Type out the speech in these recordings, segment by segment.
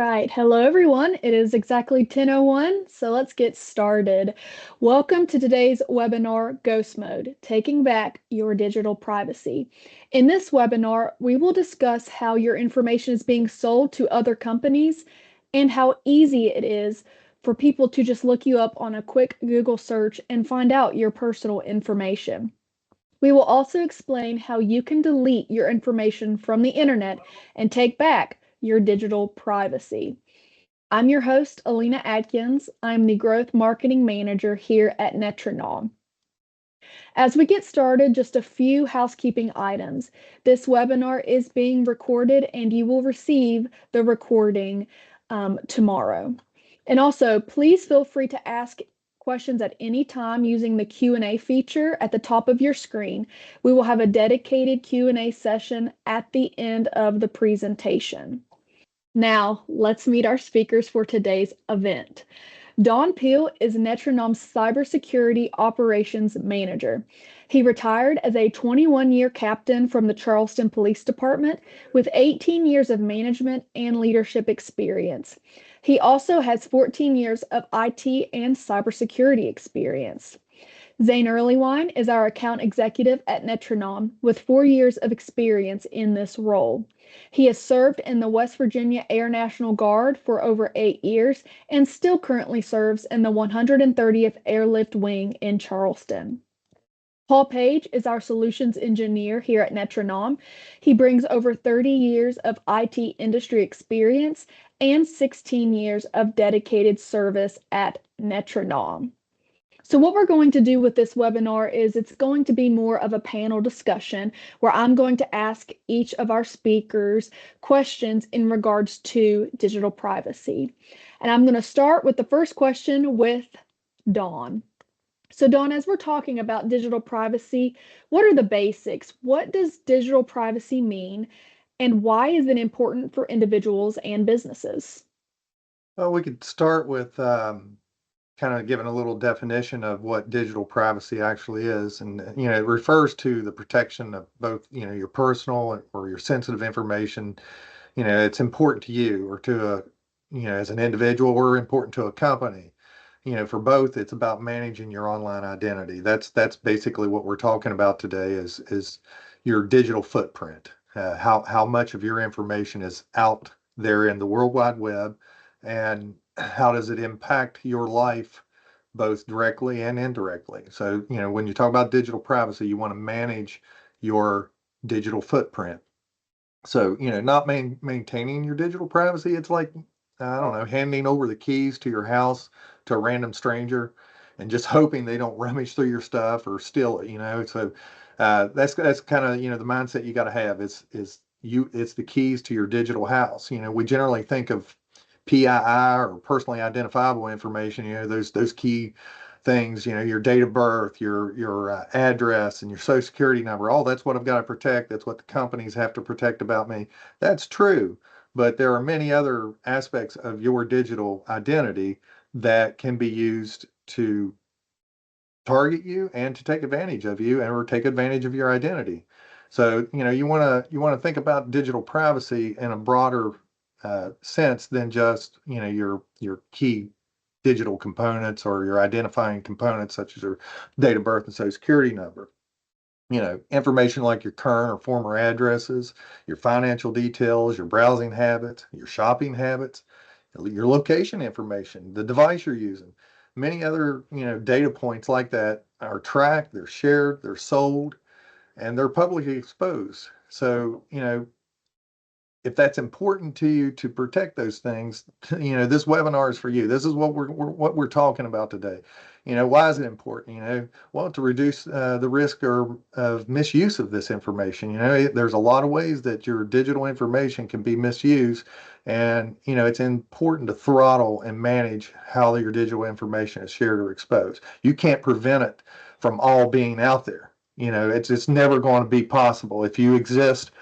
Right. Hello, everyone. It is exactly 10:01, so let's get started. Welcome to today's webinar, Ghost Mode, Taking Back Your Digital Privacy. In this webinar, we will discuss how your information is being sold to other companies and how easy it is for people to just look you up on a quick Google search and find out your personal information. We will also explain how you can delete your information from the internet and take back your digital privacy. I'm your host, Alina Atkins. I'm the Growth Marketing Manager here at Netronom. As we get started, just a few housekeeping items. This webinar is being recorded and you will receive the recording tomorrow. And also, please feel free to ask questions at any time using the Q&A feature at the top of your screen. We will have a dedicated Q&A session at the end of the presentation. Now, let's meet our speakers for today's event. Don Peel is Netronom's Cybersecurity Operations Manager. He retired as a 21-year captain from the Charleston Police Department with 18 years of management and leadership experience. He also has 14 years of IT and cybersecurity experience. Zane Earlywine is our account executive at Netronom with 4 years of experience in this role. He has served in the West Virginia Air National Guard for over 8 years and still currently serves in the 130th Airlift Wing in Charleston. Paul Page is our solutions engineer here at Netronom. He brings over 30 years of IT industry experience and 16 years of dedicated service at Netronom. So what we're going to do with this webinar is it's going to be more of a panel discussion where I'm going to ask each of our speakers questions in regards to digital privacy. And I'm going to start with the first question with Dawn. So Dawn, as we're talking about digital privacy, what are the basics? What does digital privacy mean? And why is it important for individuals and businesses? Well, we could start with kind of giving a little definition of what digital privacy actually is. And, it refers to the protection of both, your personal or your sensitive information. It's important to you or to as an individual or important to a company. For both, it's about managing your online identity. That's basically what we're talking about today is your digital footprint. How much of your information is out there in the World Wide Web, and how does it impact your life, both directly and indirectly? So, when you talk about digital privacy, you want to manage your digital footprint. So, not maintaining your digital privacy, it's like, I don't know, handing over the keys to your house to a random stranger and just hoping they don't rummage through your stuff or steal it. So that's kind of, the mindset you got to have it's the keys to your digital house. We generally think of PII or personally identifiable information, those key things, your date of birth, your address, and your social security number. All that's what I've got to protect. That's what the companies have to protect about me. That's true, but there are many other aspects of your digital identity that can be used to target you and to take advantage of you and or take advantage of your identity. So, you want to think about digital privacy in a broader sense than just, your key digital components or your identifying components such as your date of birth and social security number. Information like your current or former addresses, your financial details, your browsing habits, your shopping habits, your location information, the device you're using. Many other, data points like that are tracked, they're shared, they're sold, and they're publicly exposed. So, if that's important to you to protect those things, this webinar is for you. This is what we're talking about today. Why is it important? Well, to reduce the risk of misuse of this information. There's a lot of ways that your digital information can be misused, and it's important to throttle and manage how your digital information is shared or exposed. You can't prevent it from all being out there. It's never going to be possible. If you exist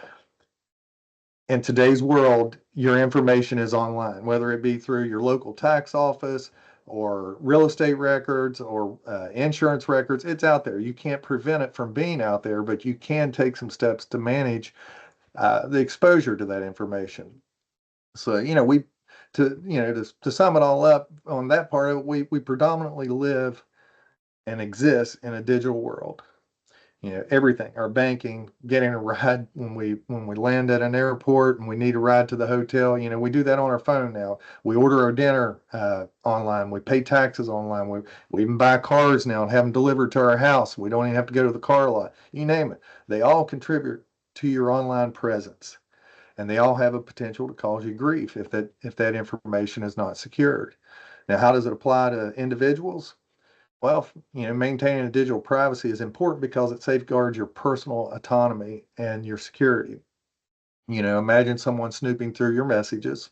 in today's world, your information is online, whether it be through your local tax office or real estate records or insurance records. It's out there. You can't prevent it from being out there, but you can take some steps to manage the exposure to that information. So, we To sum it all up on that part of it, we predominantly live and exist in a digital world. Everything, our banking, getting a ride when we land at an airport and we need a ride to the hotel. We do that on our phone now. We order our dinner online. We pay taxes online. We even buy cars now and have them delivered to our house. We don't even have to go to the car lot. You name it. They all contribute to your online presence, and they all have a potential to cause you grief if that information is not secured. Now, how does it apply to individuals? Well, maintaining a digital privacy is important because it safeguards your personal autonomy and your security. Imagine someone snooping through your messages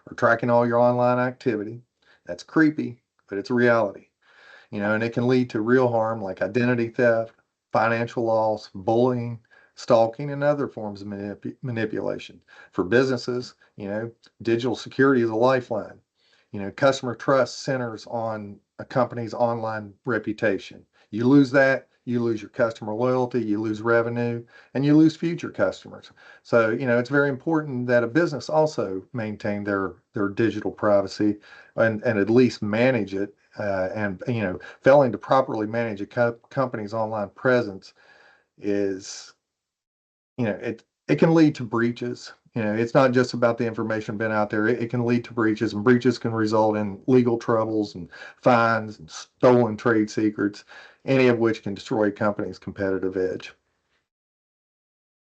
or tracking all your online activity. That's creepy, but it's a reality. And it can lead to real harm like identity theft, financial loss, bullying, stalking, and other forms of manipulation. For businesses, digital security is a lifeline. Customer trust centers on a company's online reputation. You lose that, you lose your customer loyalty, you lose revenue, and you lose future customers. So, it's very important that a business also maintain their digital privacy and at least manage it. And failing to properly manage a company's online presence is, it can lead to breaches. It's not just about the information being out there. It can lead to breaches, and breaches can result in legal troubles and fines and stolen trade secrets, any of which can destroy a company's competitive edge.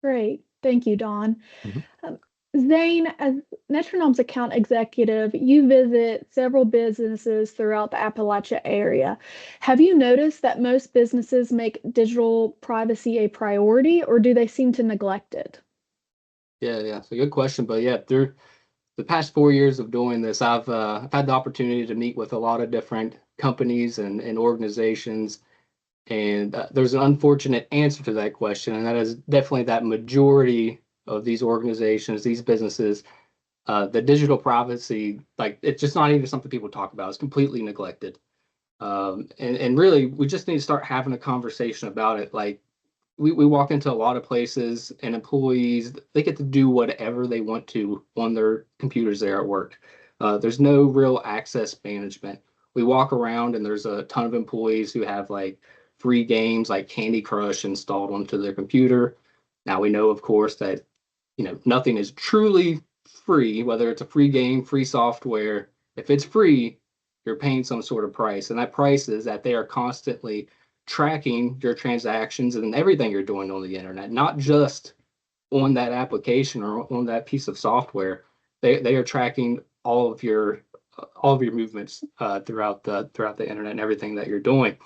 Great. Thank you, Don. Mhm. Um, Zane, as Metronome's account executive, you visit several businesses throughout the Appalachia area. Have you noticed that most businesses make digital privacy a priority, or do they seem to neglect it? Yeah, it's a good question. But yeah, through the past 4 years of doing this, I've had the opportunity to meet with a lot of different companies and organizations. And there's an unfortunate answer to that question, and that is definitely that majority of these organizations, these businesses, the digital privacy, like it's just not even something people talk about. It's completely neglected. And really, we just need to start having a conversation about it. Like we walk into a lot of places and employees, they get to do whatever they want to on their computers there at work. There's no real access management. We walk around and there's a ton of employees who have like free games like Candy Crush installed onto their computer. Now we know, of course, that nothing is truly free, whether it's a free game, free software. If it's free, you're paying some sort of price, and that price is that they are constantly tracking your transactions and everything you're doing on the internet, not just on that application or on that piece of software. They are tracking all of your movements throughout the internet and everything that you're doing.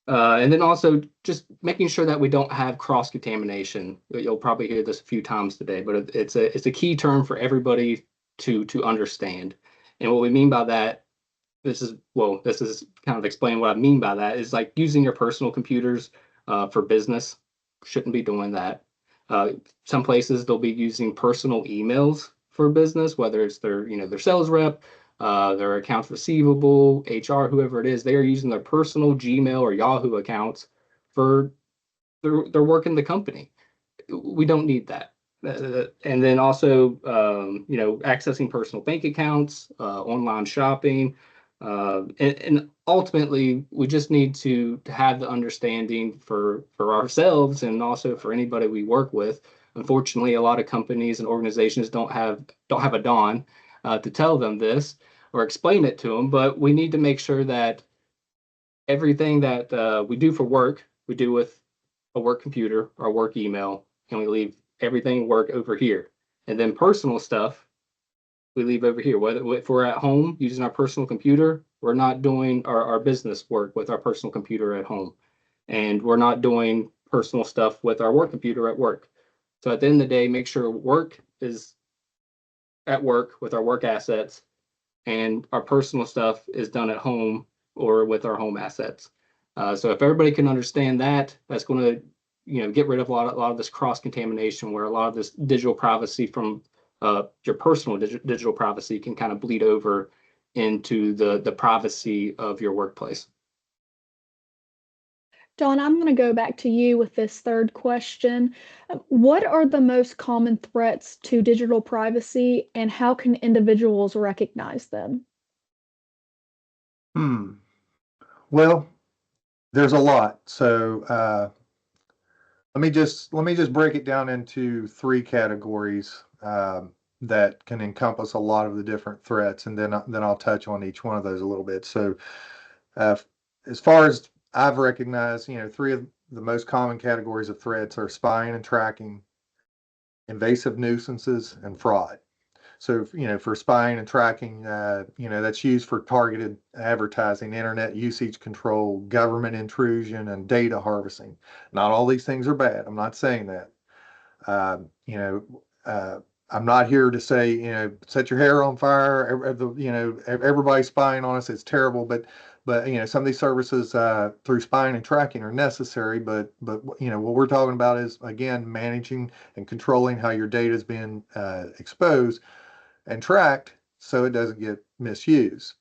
And then also just making sure that we don't have cross contamination. You'll probably hear this a few times today, but it's a key term for everybody to understand. And what we mean by that, this is kind of explaining what I mean by that, is like using your personal computers for business. Shouldn't be doing that. Some places they'll be using personal emails for business, whether it's their sales rep, their accounts receivable, HR, whoever it is. They are using their personal Gmail or Yahoo accounts for their work in the company. We don't need that. And then also, accessing personal bank accounts, online shopping, and ultimately, we just need to have the understanding for ourselves and also for anybody we work with. Unfortunately, a lot of companies and organizations don't have a Don to tell them this or explain it to them. But we need to make sure that everything that we do for work, we do with a work computer, our work email, and we leave everything work over here. And then personal stuff, we leave over here. Whether if we're at home using our personal computer, we're not doing our business work with our personal computer at home. And we're not doing personal stuff with our work computer at work. So at the end of the day, make sure work is at work with our work assets and our personal stuff is done at home or with our home assets. So if everybody can understand that, that's going to get rid of a lot of this cross contamination, where a lot of this digital privacy from your personal digital privacy can kind of bleed over into the privacy of your workplace. Don, I'm going to go back to you with this third question. What are the most common threats to digital privacy, and how can individuals recognize them? Hmm. Well, there's a lot. So let me just break it down into three categories that can encompass a lot of the different threats, and then I'll touch on each one of those a little bit. So uh, as far as I've recognized, three of the most common categories of threats are spying and tracking, invasive nuisances, and fraud. So, for spying and tracking, that's used for targeted advertising, internet usage control, government intrusion, and data harvesting. Not all these things are bad. I'm not saying that. Uh, you know, uh, I'm not here to say, set your hair on fire. Everybody's spying on us. It's terrible. But some of these services through spying and tracking are necessary. But what we're talking about is again managing and controlling how your data is being exposed and tracked so it doesn't get misused.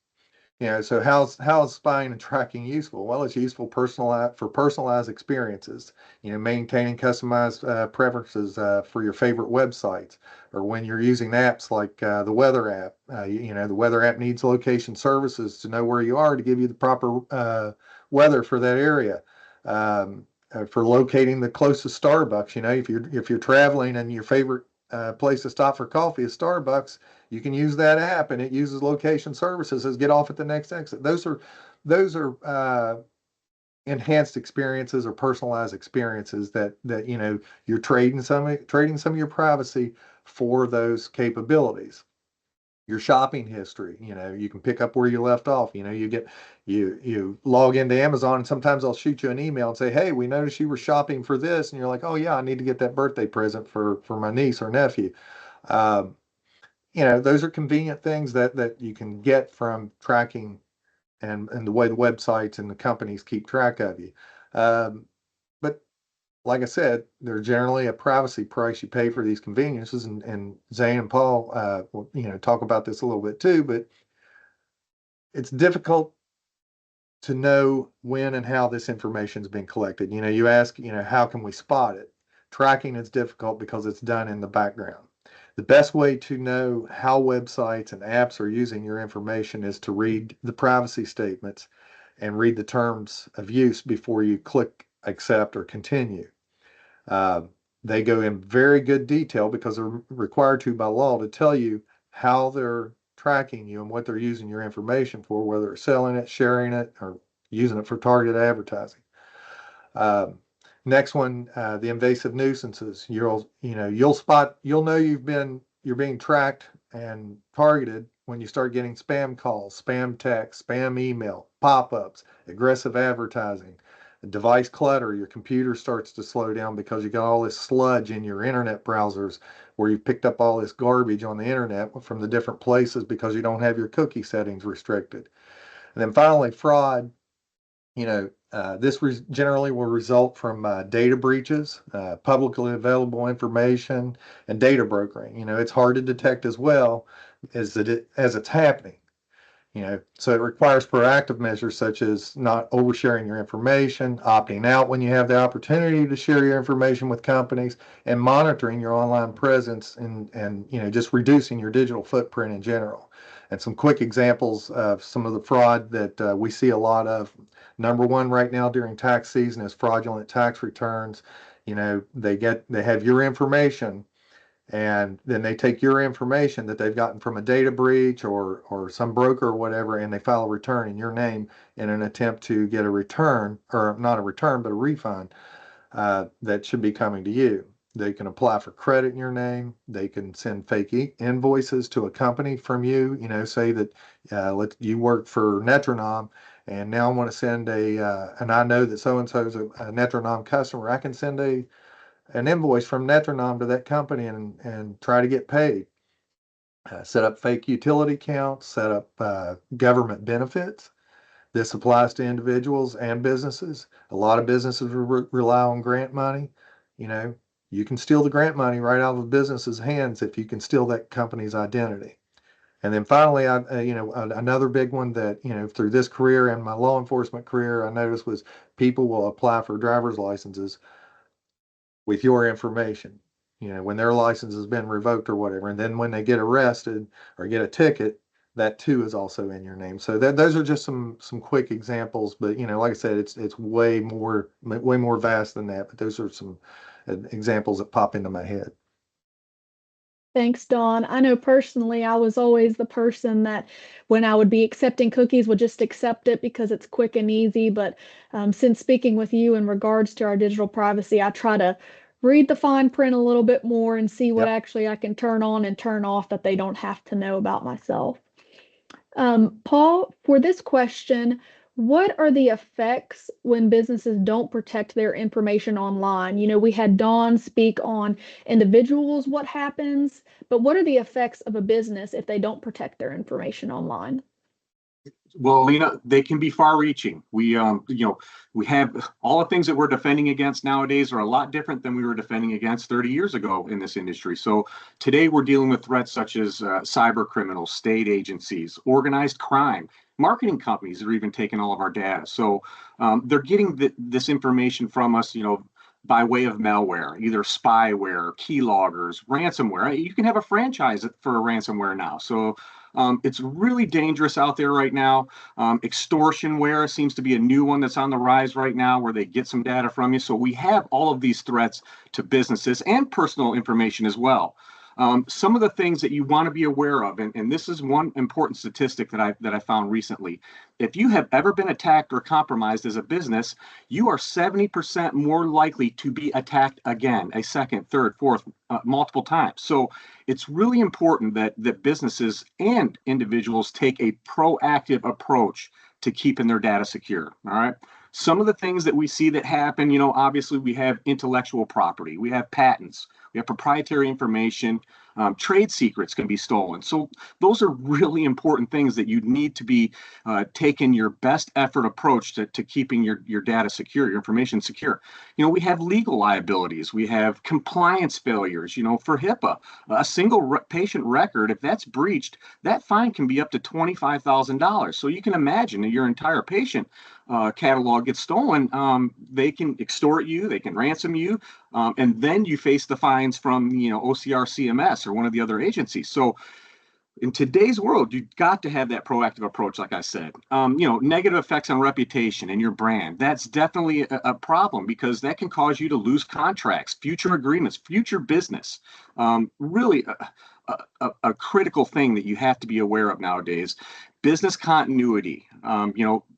So how's spying and tracking useful? Well, it's useful for personalized experiences. Maintaining customized preferences for your favorite websites, or when you're using apps like the weather app. The weather app needs location services to know where you are to give you the proper weather for that area. For locating the closest Starbucks, if you're traveling and your favorite place to stop for coffee is Starbucks, you can use that app, and it uses location services as get off at the next exit. Those are enhanced experiences or personalized experiences that you're trading some of your privacy for those capabilities. Your shopping history, you can pick up where you left off. You log into Amazon, and sometimes they'll shoot you an email and say, hey, we noticed you were shopping for this, and you're like, oh yeah, I need to get that birthday present for my niece or nephew. um, those are convenient things that you can get from tracking and the way the websites and the companies keep track of you. But like I said, there's generally a privacy price you pay for these conveniences, and Zane and Paul will, talk about this a little bit too. But it's difficult to know when and how this information has been collected. You ask, how can we spot it? Tracking is difficult because it's done in the background. The best way to know how websites and apps are using your information is to read the privacy statements and read the terms of use before you click accept or continue. Uh, they go in very good detail because they're required to by law to tell you how they're tracking you and what they're using your information for, whether they're selling it, sharing it, or using it for targeted advertising. Um, Next one, the invasive nuisances. You'll know you're being tracked and targeted when you start getting spam calls, spam text, spam email, pop-ups, aggressive advertising, device clutter. Your computer starts to slow down because you got all this sludge in your internet browsers where you've picked up all this garbage on the internet from the different places because you don't have your cookie settings restricted. And then finally, fraud. This generally will result from data breaches, publicly available information, and data brokering. It's hard to detect as well as it's happening. So it requires proactive measures such as not oversharing your information, opting out when you have the opportunity to share your information with companies, and monitoring your online presence and just reducing your digital footprint in general. And some quick examples of some of the fraud that we see a lot of. Number one right now during tax season is fraudulent tax returns. They have your information, and then they take your information that they've gotten from a data breach or some broker or whatever, and they file a return in your name in an attempt to get a return, or not a return but a refund that should be coming to you. They can apply for credit in your name. They can send fake invoices to a company from you. Say that you work for Netronom, and now I want to send and I know that so and so is a Netronom customer. I can send an invoice from Netronom to that company and try to get paid. Set up fake utility accounts, set up government benefits. This applies to individuals and businesses. A lot of businesses rely on grant money. You know, you can steal the grant money right out of a business's hands if you can steal that company's identity. And then finally, another big one that, through this career and my law enforcement career, I noticed was people will apply for driver's licenses with your information, when their license has been revoked or whatever. And then when they get arrested or get a ticket, that too is also in your name. So those are just some quick examples, but like I said, it's way more vast than that. But those are some examples that pop into my head. Thanks, Dawn. I know personally, I was always the person that when I would be accepting cookies would just accept it because it's quick and easy. But since speaking with you in regards to our digital privacy, I try to read the fine print a little bit more and see what Yep. actually I can turn on and turn off that they don't have to know about myself. Paul, for this question, what are the effects when businesses don't protect their information online? We had Dawn speak on individuals, what happens, but what are the effects of a business if they don't protect their information online? Well, Lena, they can be far-reaching. We have all the things that we're defending against nowadays are a lot different than we were defending against 30 years ago in this industry. So today we're dealing with threats such as cyber criminals, state agencies, organized crime, marketing companies that are even taking all of our data. So they're getting this information from us, by way of malware, either spyware, keyloggers, ransomware. You can have a franchise for a ransomware now. So it's really dangerous out there right now. Extortionware seems to be a new one that's on the rise right now where they get some data from you. So we have all of these threats to businesses and personal information as well. Some of the things that you want to be aware of, and this is one important statistic that I found recently. If you have ever been attacked or compromised as a business, you are 70% more likely to be attacked again, a second, third, fourth, multiple times. So it's really important that businesses and individuals take a proactive approach to keeping their data secure. All right. Some of the things that we see that happen, obviously we have intellectual property, we have patents, we have proprietary information, trade secrets can be stolen. So those are really important things that you need to be taking your best effort approach to keeping your data secure, your information secure. We have legal liabilities, we have compliance failures, for HIPAA. A single patient record, if that's breached, that fine can be up to $25,000. So you can imagine that your entire patient catalog gets stolen, they can extort you, they can ransom you, and then you face the fines from OCR CMS or one of the other agencies. So in today's world, you've got to have that proactive approach, like I said. Negative effects on reputation and your brand. That's definitely a problem because that can cause you to lose contracts, future agreements, future business. Really a critical thing that you have to be aware of nowadays. Business continuity,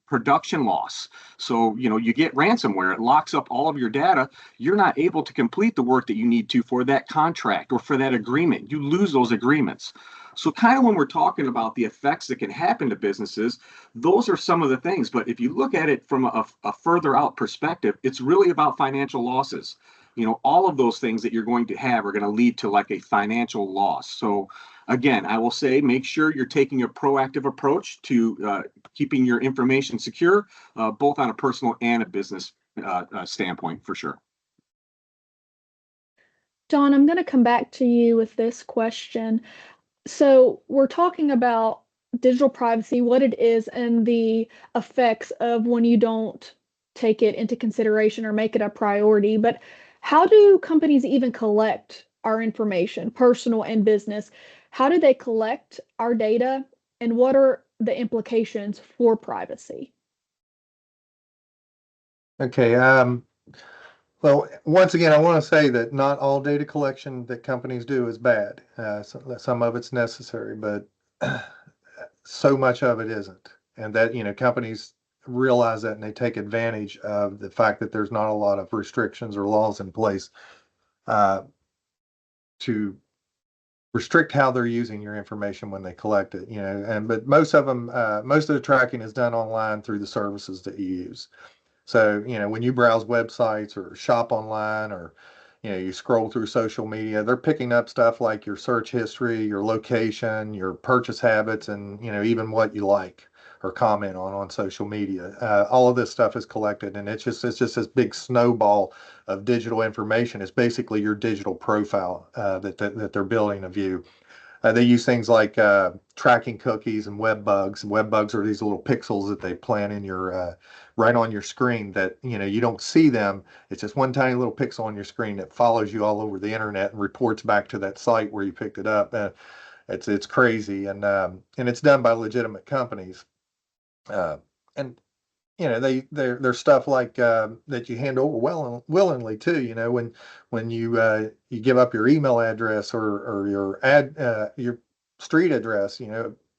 production loss. So, you get ransomware, it locks up all of your data. You're not able to complete the work that you need to for that contract or for that agreement. You lose those agreements. So kind of when we're talking about the effects that can happen to businesses, those are some of the things. But if you look at it from a further out perspective, it's really about financial losses. All of those things that you're going to have are going to lead to like a financial loss. So again, I will say, make sure you're taking a proactive approach to keeping your information secure, both on a personal and a business standpoint, for sure. John, I'm going to come back to you with this question. So we're talking about digital privacy, what it is, and the effects of when you don't take it into consideration or make it a priority. But how do companies even collect our information, personal and business? How do they collect our data, and what are the implications for privacy? Okay. Well, once again, I want to say that not all data collection that companies do is bad. Some of it's necessary, but so much of it isn't. And that, companies realize that and they take advantage of the fact that there's not a lot of restrictions or laws in place to restrict how they're using your information when they collect it, but most of the tracking is done online through the services that you use. So, when you browse websites or shop online or, you scroll through social media, they're picking up stuff like your search history, your location, your purchase habits, and, even what you like or comment on social media. All of this stuff is collected, and it's just this big snowball of digital information. It's basically your digital profile that they're building of you. They use things like tracking cookies and web bugs. And web bugs are these little pixels that they plant in your right on your screen that you don't see them. It's just one tiny little pixel on your screen that follows you all over the internet and reports back to that site where you picked it up. It's crazy, and it's done by legitimate companies. And there's stuff like that you hand over willingly too. When you give up your email address or your street address,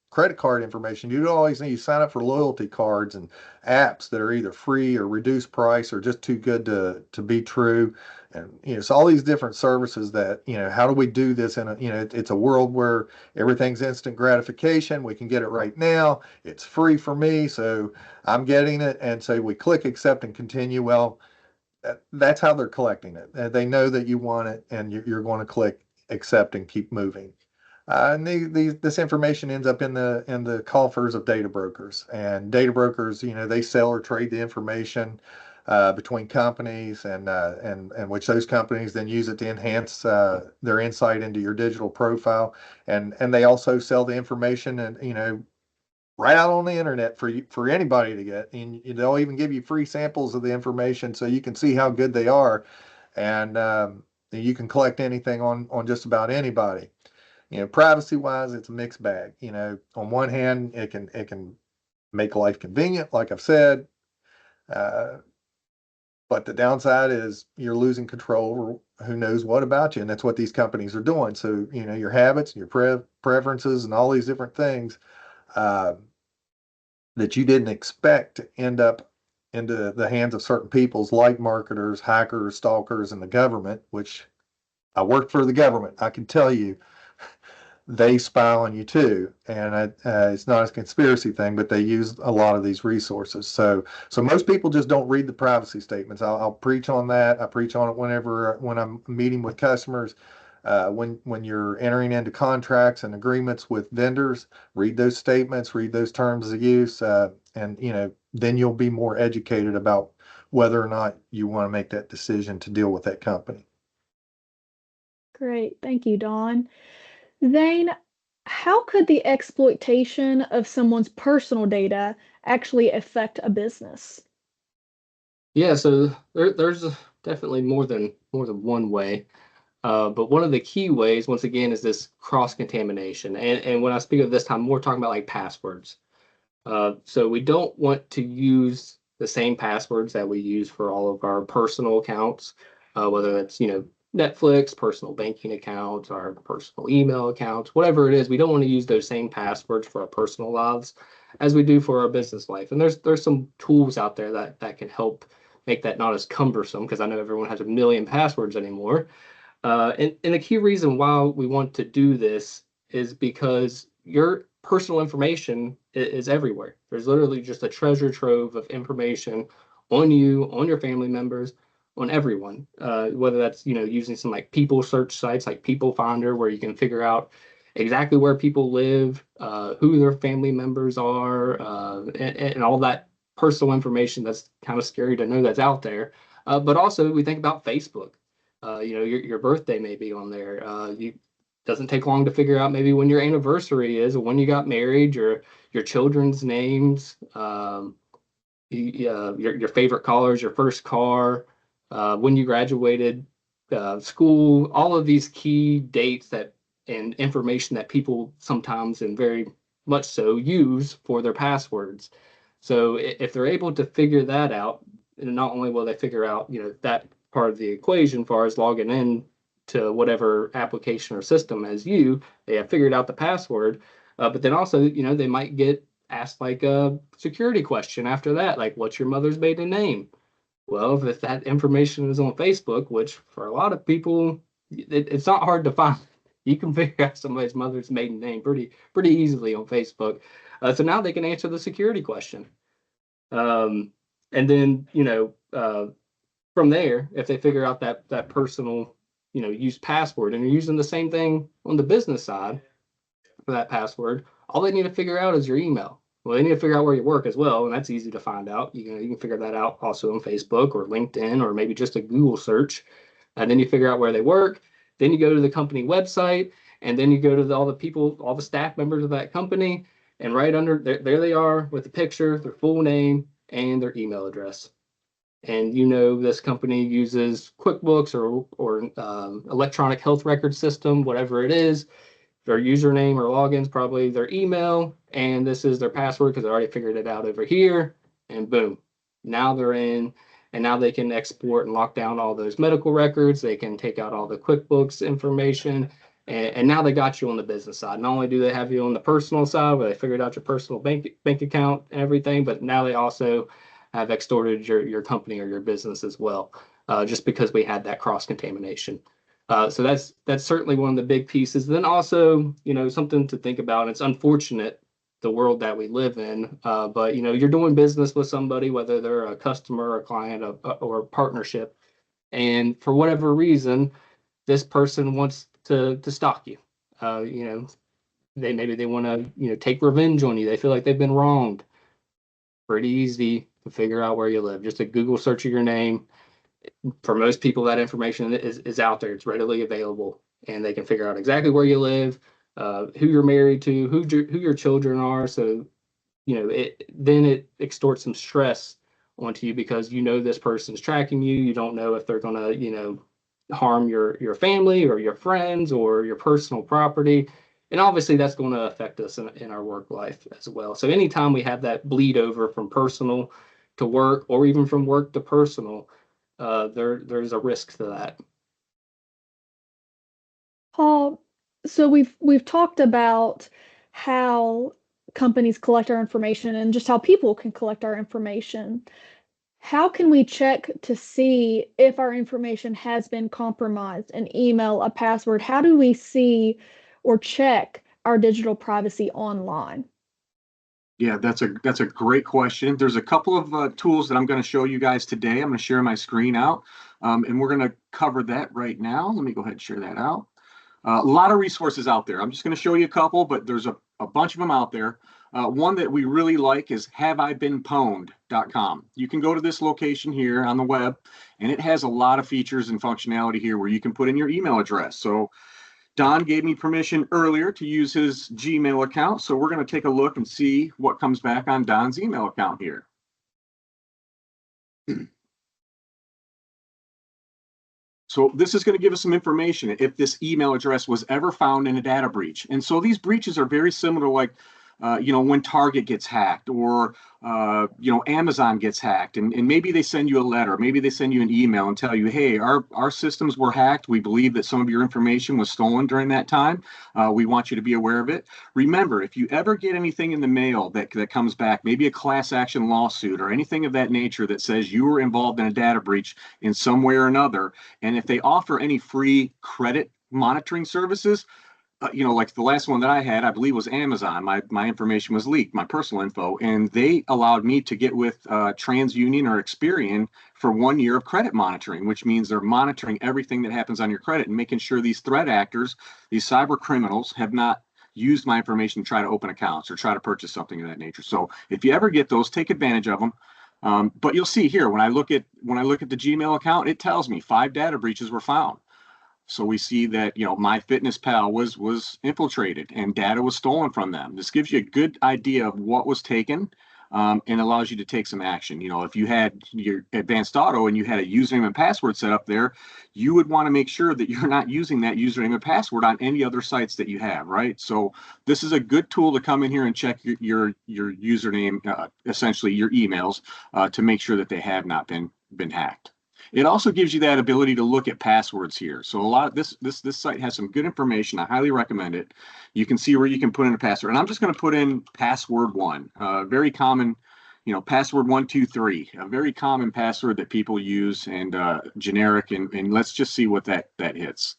credit card information. You don't always need to sign up for loyalty cards and apps that are either free or reduced price or just too good to be true. And so all these different services that how do we do this in a it's a world where everything's instant gratification. We can get it right now. It's free for me, so I'm getting it. And so we click accept and continue. Well, that's how they're collecting it. They know that you want it, and you're going to click accept and keep moving. And this information ends up in the coffers of data brokers. And data brokers, they sell or trade the information between companies, and which those companies then use it to enhance their insight into your digital profile. And they also sell the information, and right out on the internet for anybody to get. And they'll even give you free samples of the information so you can see how good they are. And you can collect anything on just about anybody. Privacy wise, it's a mixed bag. On one hand, it can make life convenient, like I've said, but the downside is you're losing control over who knows what about you, and that's what these companies are doing. So your habits, your preferences, and all these different things that you didn't expect to end up into the hands of certain peoples like marketers, hackers, stalkers, and the government. Which I worked for the government. I can tell you they spy on you too, and it's not a conspiracy thing, but they use a lot of these resources. So most people just don't read the privacy statements. I'll preach on that. I preach on it when I'm meeting with customers. When you're entering into contracts and agreements with vendors, read those statements, read those terms of use, and then you'll be more educated about whether or not you want to make that decision to deal with that company. Great. Thank you, Don. Zane, how could the exploitation of someone's personal data actually affect a business? Yeah, so there's definitely more than one way. But one of the key ways, once again, is this cross-contamination. And when I speak of this time, we're talking about like passwords. So we don't want to use the same passwords that we use for all of our personal accounts, whether it's, Netflix, personal banking accounts, our personal email accounts, whatever it is. We don't want to use those same passwords for our personal lives as we do for our business life. And there's some tools out there that can help make that not as cumbersome, because I know everyone has a million passwords anymore. And the key reason why we want to do this is because your personal information is everywhere. There's literally just a treasure trove of information on you, on your family members, on everyone. Whether that's using some like people search sites like People Finder, where you can figure out exactly where people live, who their family members are, and all that personal information that's kind of scary to know that's out there. But also we think about Facebook. Your birthday may be on there. You doesn't take long to figure out maybe when your anniversary is, or when you got married, your children's names, your favorite colors, your first car, when you graduated school, all of these key dates and information that people sometimes, and very much so, use for their passwords. So if they're able to figure that out, and not only will they figure out that part of the equation, far as logging in to whatever application or system as they have figured out the password, but then also they might get asked like a security question after that, like, what's your mother's maiden name? Well, if that information is on Facebook, which for a lot of people, it's not hard to find. You can figure out somebody's mother's maiden name pretty easily on Facebook. So now they can answer the security question. And then, from there, if they figure out that personal, use password, and you're using the same thing on the business side for that password, all they need to figure out is your email. Well, they need to figure out where you work as well, and that's easy to find out. You can figure that out also on Facebook or LinkedIn, or maybe just a Google search, and then you figure out where they work. Then you go to the company website, And then you go to all the people, all the staff members of that company, and right under there they are with the picture, their full name, and their email address. And this company uses QuickBooks or electronic health record system, whatever it is. Their username or login's probably their email, and this is their password because I already figured it out over here. And boom, now they're in, and now they can export and lock down all those medical records. They can take out all the QuickBooks information, and now they got you on the business side. Not only do they have you on the personal side, where they figured out your personal bank account and everything, but now they also have extorted your company or your business as well, just because we had that cross contamination. So that's certainly one of the big pieces. Then also, something to think about. It's unfortunate the world that we live in, but you're doing business with somebody, whether they're a customer, a client, or a partnership, and for whatever reason, this person wants to stalk you. Maybe they want to take revenge on you. They feel like they've been wronged. Pretty easy to figure out where you live. Just a Google search of your name. For most people, that information is out there. It's readily available, and they can figure out exactly where you live, who you're married to, who your children are. So, it extorts some stress onto you because this person's tracking you. You don't know if they're gonna, harm your family or your friends or your personal property. And obviously that's going to affect us in our work life as well. So anytime we have that bleed over from personal to work, or even from work to personal, there's a risk to that. Paul, so we've talked about how companies collect our information and just how people can collect our information. How can we check to see if our information has been compromised? An email, a password. How do we see or check our digital privacy online? Yeah, that's a great question. There's a couple of tools that I'm going to show you guys today. I'm going to share my screen out, and we're going to cover that right now. Let me go ahead and share that out. A lot of resources out there. I'm just going to show you a couple, but there's a bunch of them out there. One that we really like is haveibeenpwned.com. You can go to this location here on the web, and it has a lot of features and functionality here where you can put in your email address. So Don gave me permission earlier to use his Gmail account, so we're going to take a look and see what comes back on Don's email account here. So this is going to give us some information if this email address was ever found in a data breach. And so these breaches are very similar, like when Target gets hacked, or Amazon gets hacked, and maybe they send you a letter, maybe they send you an email and tell you, hey, our systems were hacked. We believe that some of your information was stolen during that time. We want you to be aware of it. Remember, if you ever get anything in the mail that comes back, maybe a class action lawsuit or anything of that nature that says you were involved in a data breach in some way or another, and if they offer any free credit monitoring services, like the last one that I had, I believe was Amazon. My information was leaked, my personal info, and they allowed me to get with TransUnion or Experian for 1 year of credit monitoring, which means they're monitoring everything that happens on your credit and making sure these threat actors, these cyber criminals, have not used my information to try to open accounts or try to purchase something of that nature. So if you ever get those, take advantage of them. But you'll see here when I look at the Gmail account, it tells me 5 data breaches were found. So we see that, MyFitnessPal was infiltrated and data was stolen from them. This gives you a good idea of what was taken, and allows you to take some action. If you had your Advanced Auto and you had a username and password set up there, you would want to make sure that you're not using that username and password on any other sites that you have, right? So this is a good tool to come in here and check your username, essentially your emails, to make sure that they have not been hacked. It also gives you that ability to look at passwords here. So a lot of this site has some good information. I highly recommend it. You can see where you can put in a password. And I'm just going to put in password 1, very common, password 123, a very common password that people use, and generic. And let's just see what that hits.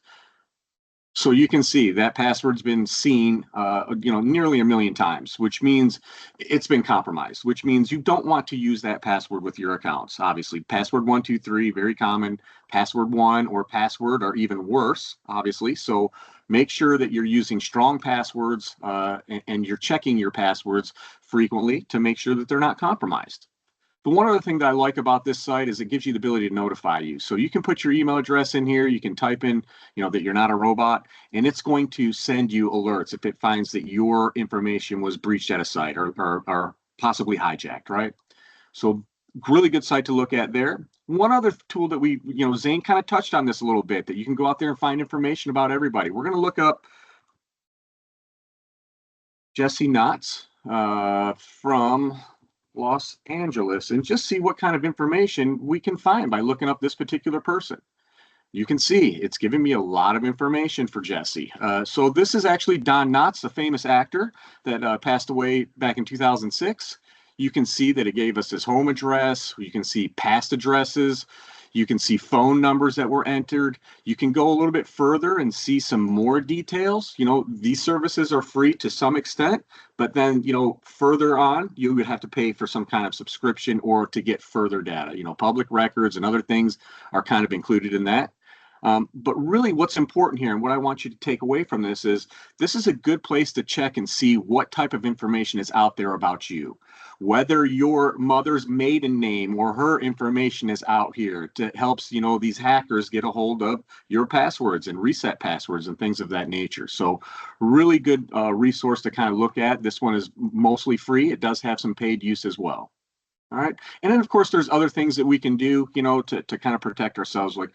So you can see that password's been seen, nearly 1 million times, which means it's been compromised, which means you don't want to use that password with your accounts. Obviously, password 123, very common. Password 1 or password are even worse, obviously. So make sure that you're using strong passwords, and you're checking your passwords frequently to make sure that they're not compromised. The one other thing that I like about this site is it gives you the ability to notify you. So you can put your email address in here. You can type in, that you're not a robot, and it's going to send you alerts if it finds that your information was breached at a site or possibly hijacked, right? So really good site to look at there. One other tool that Zane kind of touched on this a little bit, that you can go out there and find information about everybody. We're going to look up Jesse Knotts from Los Angeles and just see what kind of information we can find by looking up this particular person. You can see it's giving me a lot of information for Jesse. So this is actually Don Knotts, the famous actor that passed away back in 2006. You can see that it gave us his home address. You can see past addresses. You can see phone numbers that were entered. You can go a little bit further and see some more details. These services are free to some extent, but then, further on, you would have to pay for some kind of subscription or to get further data. Public records and other things are kind of included in that. But really what's important here and what I want you to take away from this is a good place to check and see what type of information is out there about you. Whether your mother's maiden name or her information is out here to helps, these hackers get a hold of your passwords and reset passwords and things of that nature. So really good resource to kind of look at. This one is mostly free. It does have some paid use as well. All right. And then, of course, there's other things that we can do, to kind of protect ourselves, like,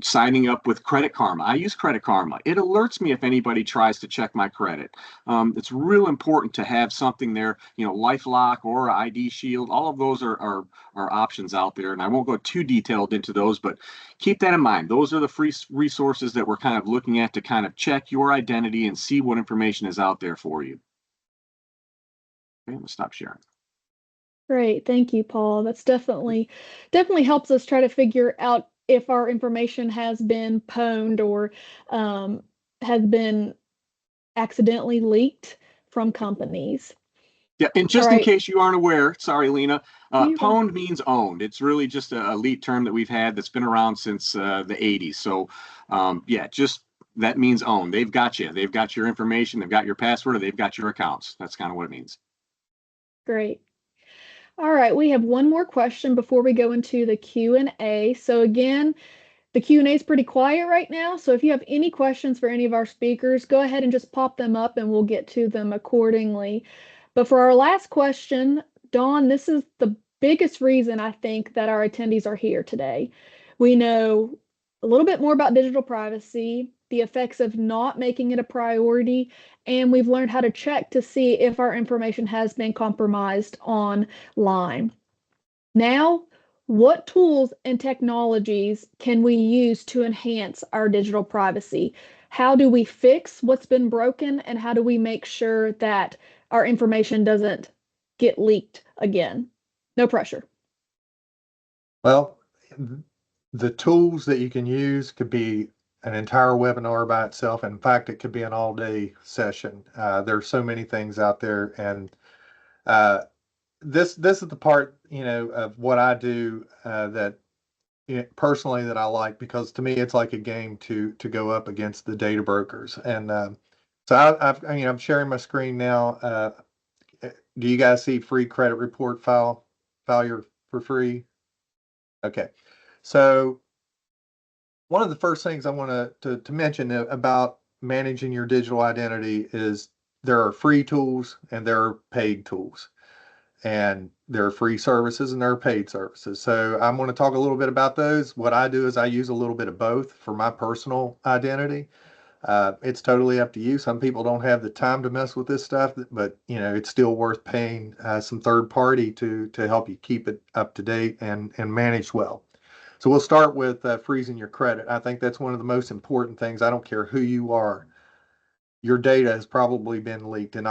signing up with Credit Karma. I use Credit Karma. It alerts me if anybody tries to check my credit. It's real important to have something there, LifeLock or ID Shield. All of those are options out there. And I won't go too detailed into those, but keep that in mind. Those are the free resources that we're kind of looking at to kind of check your identity and see what information is out there for you. Okay, I'm going to stop sharing. Great. Thank you, Paul. That's definitely helps us try to figure out if our information has been pwned or has been accidentally leaked from companies. Yeah, and just in case you aren't aware, sorry, Lena, pwned means owned. It's really just a elite term that we've had that's been around since the 80s. So, just that means owned. They've got you. They've got your information. They've got your password. Or they've got your accounts. That's kind of what it means. Great. All right, we have one more question before we go into the Q&A. So again, the Q&A is pretty quiet right now, so if you have any questions for any of our speakers, go ahead and just pop them up and we'll get to them accordingly. But for our last question, Dawn, this is the biggest reason I think that our attendees are here today. We know a little bit more about digital privacy, the effects of not making it a priority, and we've learned how to check to see if our information has been compromised online. Now, what tools and technologies can we use to enhance our digital privacy? How do we fix what's been broken, and how do we make sure that our information doesn't get leaked again? No pressure. Well, the tools that you can use could be an entire webinar by itself. In fact, it could be an all-day session. There's so many things out there, and this is the part of what I do that personally that I like, because to me it's like a game to go up against the data brokers. And so I'm sharing my screen now. Do you guys see free credit report file your for free? Okay, so one of the first things I want to mention about managing your digital identity is there are free tools and there are paid tools. And there are free services and there are paid services. So I'm going to talk a little bit about those. What I do is I use a little bit of both for my personal identity. It's totally up to you. Some people don't have the time to mess with this stuff, but it's still worth paying some third party to help you keep it up to date and managed well. So we'll start with freezing your credit. I think that's one of the most important things. I don't care who you are. Your data has probably been leaked, and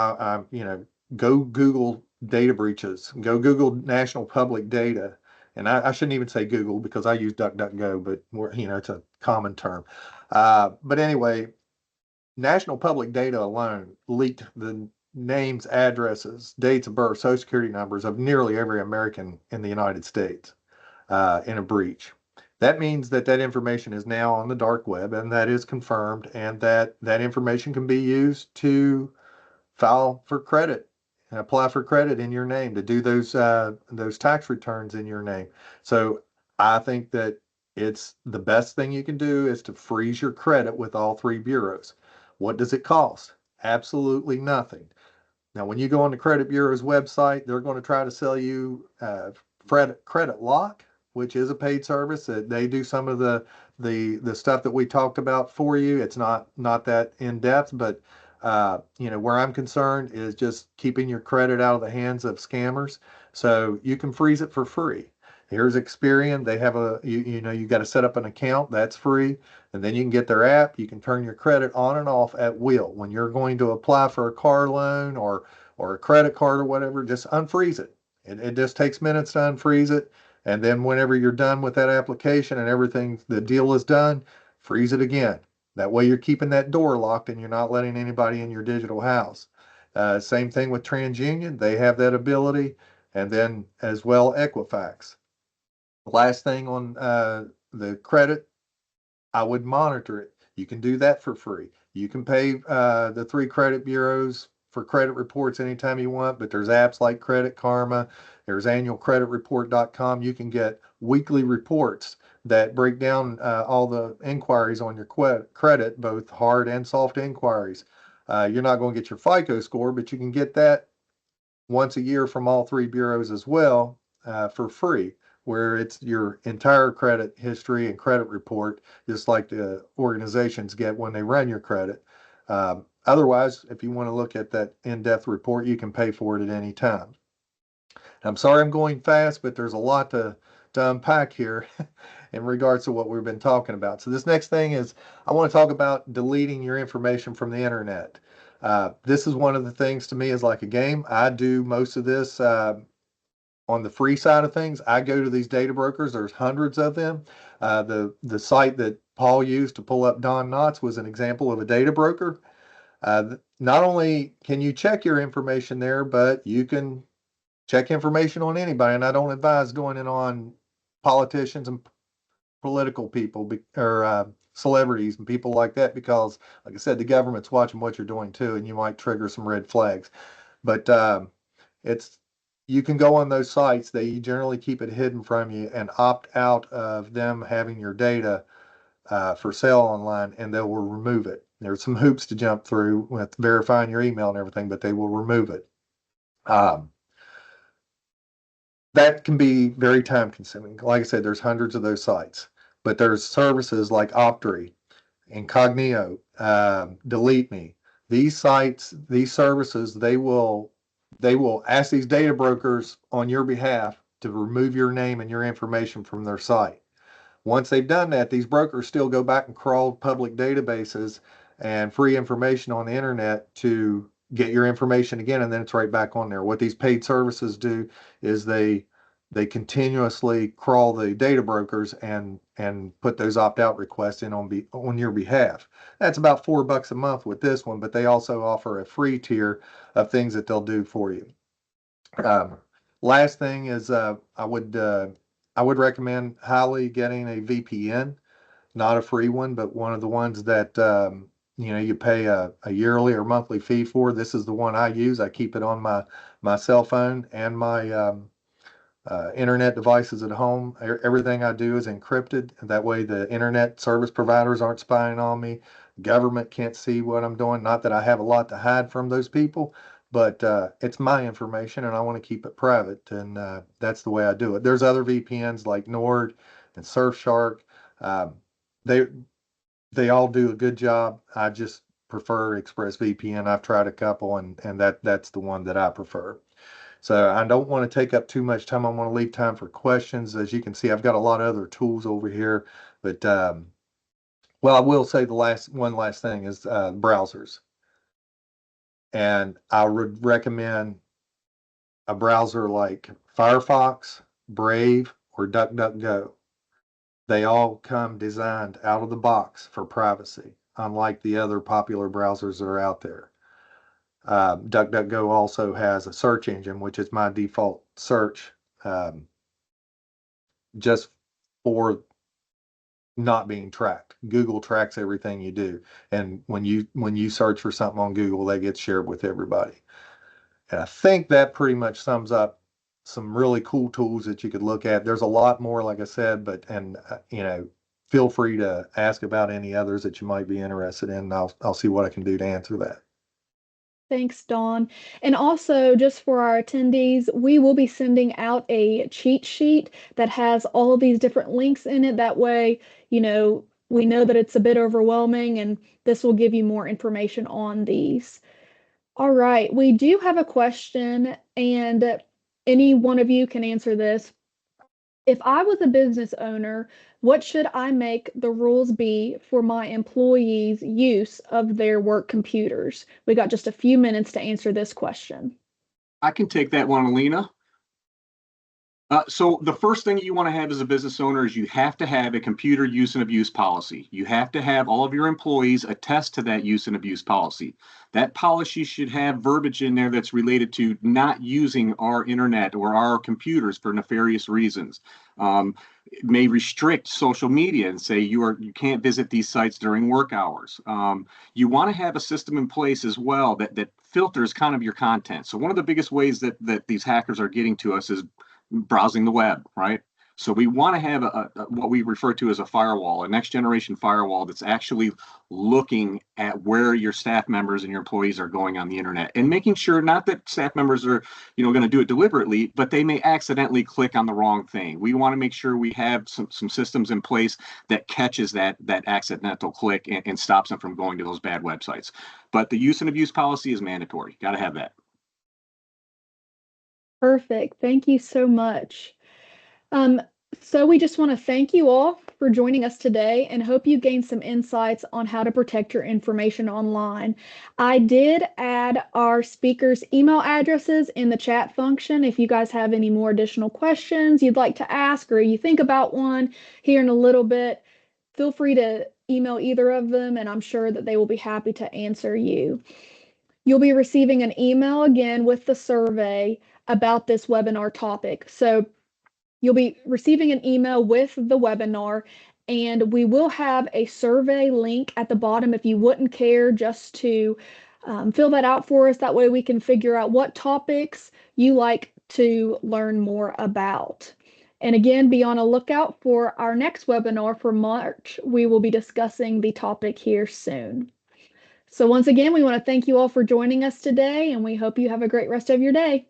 go Google data breaches. Go Google national public data. And I shouldn't even say Google because I use DuckDuckGo, but it's a common term. But anyway, national public data alone leaked the names, addresses, dates of birth, social security numbers of nearly every American in the United States in a breach. That means that information is now on the dark web, and that is confirmed, and that information can be used to file for credit and apply for credit in your name, to do those tax returns in your name. So I think that it's the best thing you can do is to freeze your credit with all three bureaus. What does it cost? Absolutely nothing. Now, when you go on the credit bureau's website, they're going to try to sell you credit lock, which is a paid service. They do some of the stuff that we talked about for you. It's not that in depth, but where I'm concerned is just keeping your credit out of the hands of scammers. So you can freeze it for free. Here's Experian. They have you got to set up an account. That's free. And then you can get their app. You can turn your credit on and off at will. When you're going to apply for a car loan or a credit card or whatever, just unfreeze it. It just takes minutes to unfreeze it. And then whenever you're done with that application and everything, the deal is done, freeze it again. That way you're keeping that door locked and you're not letting anybody in your digital house. Same thing with TransUnion. They have that ability. And then as well, Equifax. Last thing on the credit, I would monitor it. You can do that for free. You can pay the three credit bureaus for credit reports anytime you want, but there's apps like Credit Karma, there's annualcreditreport.com. You can get weekly reports that break down all the inquiries on your credit, both hard and soft inquiries. You're not going to get your FICO score, but you can get that once a year from all three bureaus as well for free, where it's your entire credit history and credit report, just like the organizations get when they run your credit. Otherwise, if you want to look at that in-depth report, you can pay for it at any time. I'm sorry I'm going fast, but there's a lot to unpack here in regards to what we've been talking about. So this next thing is I want to talk about deleting your information from the internet. This is one of the things to me is like a game. I do most of this on the free side of things. I go to these data brokers. There's hundreds of them. The site that Paul used to pull up Don Knotts was an example of a data broker. Not only can you check your information there, but you can check information on anybody. And I don't advise going in on politicians and political people or celebrities and people like that, because like I said, the government's watching what you're doing too, and you might trigger some red flags. But it's you can go on those sites. They generally keep it hidden from you and opt out of them having your data for sale online, and they will remove it. There's some hoops to jump through with verifying your email and everything, but they will remove it. That can be very time consuming. Like I said, there's hundreds of those sites, but there's services like Optry, Incognito, Delete Me. These sites, these services, they will ask these data brokers on your behalf to remove your name and your information from their site. Once they've done that, these brokers still go back and crawl public databases and free information on the internet to get your information again, and then it's right back on there. What these paid services do is they continuously crawl the data brokers and put those opt-out requests in on your behalf. That's about $4 a month with this one, but they also offer a free tier of things that they'll do for you. Last thing is I would recommend highly getting a VPN, not a free one, but one of the ones that you pay a yearly or monthly fee for. This is the one I use. I keep it on my cell phone and my internet devices at home. Everything I do is encrypted. That way the internet service providers aren't spying on me. Government can't see what I'm doing. Not that I have a lot to hide from those people, but it's my information and I want to keep it private. And that's the way I do it. There's other VPNs like Nord and Surfshark. They all do a good job. I just prefer ExpressVPN. I've tried a couple and that's the one that I prefer. So I don't want to take up too much time. I want to leave time for questions. As you can see, I've got a lot of other tools over here, but well, I will say the one last thing is browsers. And I would recommend a browser like Firefox, Brave, or DuckDuckGo. They all come designed out of the box for privacy, unlike the other popular browsers that are out there. DuckDuckGo also has a search engine, which is my default search, just for not being tracked. Google tracks everything you do, and when you search for something on Google, that gets shared with everybody. And I think that pretty much sums up some really cool tools that you could look at. There's a lot more, like I said, feel free to ask about any others that you might be interested in. And I'll see what I can do to answer that. Thanks, Dawn. And also, just for our attendees, we will be sending out a cheat sheet that has all of these different links in it. That way, we know that it's a bit overwhelming, and this will give you more information on these. All right, we do have a question, and any one of you can answer this. If I was a business owner, what should I make the rules be for my employees' use of their work computers? We got just a few minutes to answer this question. I can take that one, Alina. So the first thing you want to have as a business owner is you have to have a computer use and abuse policy. You have to have all of your employees attest to that use and abuse policy. That policy should have verbiage in there that's related to not using our internet or our computers for nefarious reasons. It may restrict social media and say you can't visit these sites during work hours. You want to have a system in place as well that filters kind of your content. So one of the biggest ways that these hackers are getting to us is browsing the web, right? So we want to have what we refer to as a firewall, a next generation firewall that's actually looking at where your staff members and your employees are going on the internet, and making sure not that staff members are, going to do it deliberately, but they may accidentally click on the wrong thing. We want to make sure we have some systems in place that catches that accidental click and stops them from going to those bad websites. But the use and abuse policy is mandatory. Got to have that. Perfect. Thank you so much. So we just want to thank you all for joining us today and hope you gained some insights on how to protect your information online. I did add our speakers' email addresses in the chat function. If you guys have any more additional questions you'd like to ask, or you think about one here in a little bit, feel free to email either of them, and I'm sure that they will be happy to answer you. You'll be receiving an email again with the survey about this webinar topic. So you'll be receiving an email with the webinar, and we will have a survey link at the bottom if you wouldn't care just to fill that out for us. That way we can figure out what topics you like to learn more about. And again, be on a lookout for our next webinar for March. We will be discussing the topic here soon. So once again, we want to thank you all for joining us today, and we hope you have a great rest of your day.